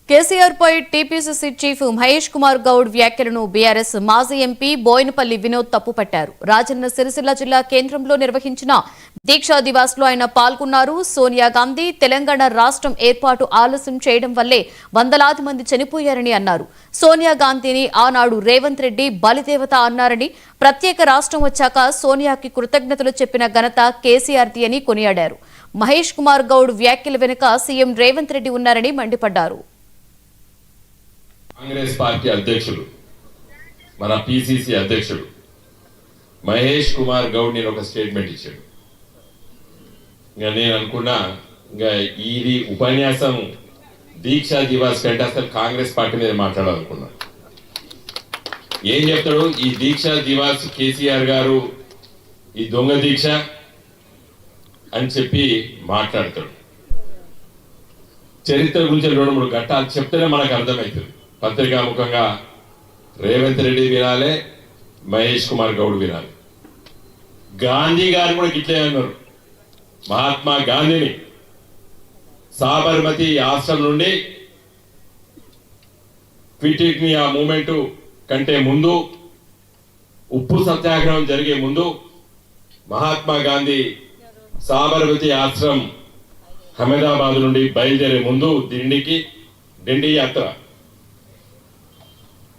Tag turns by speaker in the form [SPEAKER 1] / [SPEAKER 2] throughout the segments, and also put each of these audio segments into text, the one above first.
[SPEAKER 1] కేసీఆర్ పై TPCC chief Mahesh Kumar Goud వ్యాఖ్యలను BRS మాజీ MP Boinapalli Vinod తప్పుపట్టారు. Rajanna Sircilla జిల్లా కేంద్రంలో నిర్వహించిన దీక్షా దివాస్ లో ఆయన పాల్గొన్నారు. సోనియా గాంధీ తెలంగాణ రాష్ట్రం ఏర్పాటు ఆలస్యం చేయడం వల్లే వందలాది మంది చనిపోయారని అన్నారు. సోనియా గాంధీని ఆనాడు రేవంత్ రెడ్డి బలిదేవత అన్నారని, ప్రత్యేక రాష్ట్రం వచ్చాక సోనియాకి కృతజ్ఞతలు చెప్పిన ఘనత కేసీఆర్ది అని కొనియాడారు. మహేష్ కుమార్ గౌడ్ వ్యాఖ్యల వెనుక సీఎం రేవంత్ రెడ్డి ఉన్నారని మండిపడ్డారు.
[SPEAKER 2] కాంగ్రెస్ పార్టీ అధ్యక్షుడు, మన పిసిసి అధ్యక్షుడు మహేష్ కుమార్ గౌడ్ నేను ఒక స్టేట్మెంట్ ఇచ్చాడు. ఇంకా నేను అనుకున్నా ఇంకా ఇది ఉపన్యాసం దీక్షా దివాస్ కంటే అసలు కాంగ్రెస్ పార్టీ మీద మాట్లాడాలనుకున్నా. ఏం చెప్తాడు ఈ దీక్షా దివాస్? కేసీఆర్ గారు ఈ దొంగ దీక్ష అని చెప్పి మాట్లాడతాడు. చరిత్ర గురించి 2-3 ఘట్టాలు చెప్తేనే మనకు అర్థమవుతుంది. పత్రికాముఖంగా రేవంత్ రెడ్డి వినాలే, మహేష్ కుమార్ గౌడ్ వినాలి. గాంధీ గారు కూడా గిట్లే అన్నారు. మహాత్మా గాంధీని సాబర్మతి ఆశ్రమం నుండి క్విట్ ఇండియా మూమెంట్ కంటే ముందు, ఉప్పు సత్యాగ్రహం జరిగే ముందు మహాత్మా గాంధీ సాబర్మతి ఆశ్రమం అహ్మదాబాద్ నుండి బయలుదేరే ముందు డిండి యాత్ర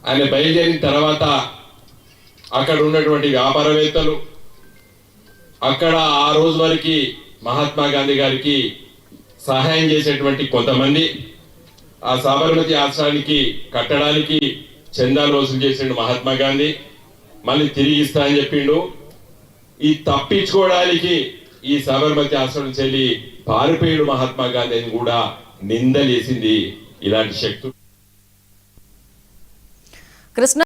[SPEAKER 2] ఆయన బయలుదేరిన తర్వాత అక్కడ ఉన్నటువంటి వ్యాపారవేత్తలు, అక్కడ ఆ రోజు వరకు మహాత్మా గాంధీ గారికి సహాయం చేసేటువంటి కొంతమంది ఆ సాబర్మతి ఆశ్రమానికి కట్టడానికి చందాలు వసూలు చేసిండు మహాత్మా గాంధీ. మళ్ళీ తిరిగి ఇస్తా అని చెప్పిండు. ఈ తప్పించుకోవడానికి ఈ సాబర్మతి ఆశ్రమం చెల్లి పారిపోయాడు మహాత్మా గాంధీ అని కూడా నిందలేసింది ఇలాంటి శక్తులు.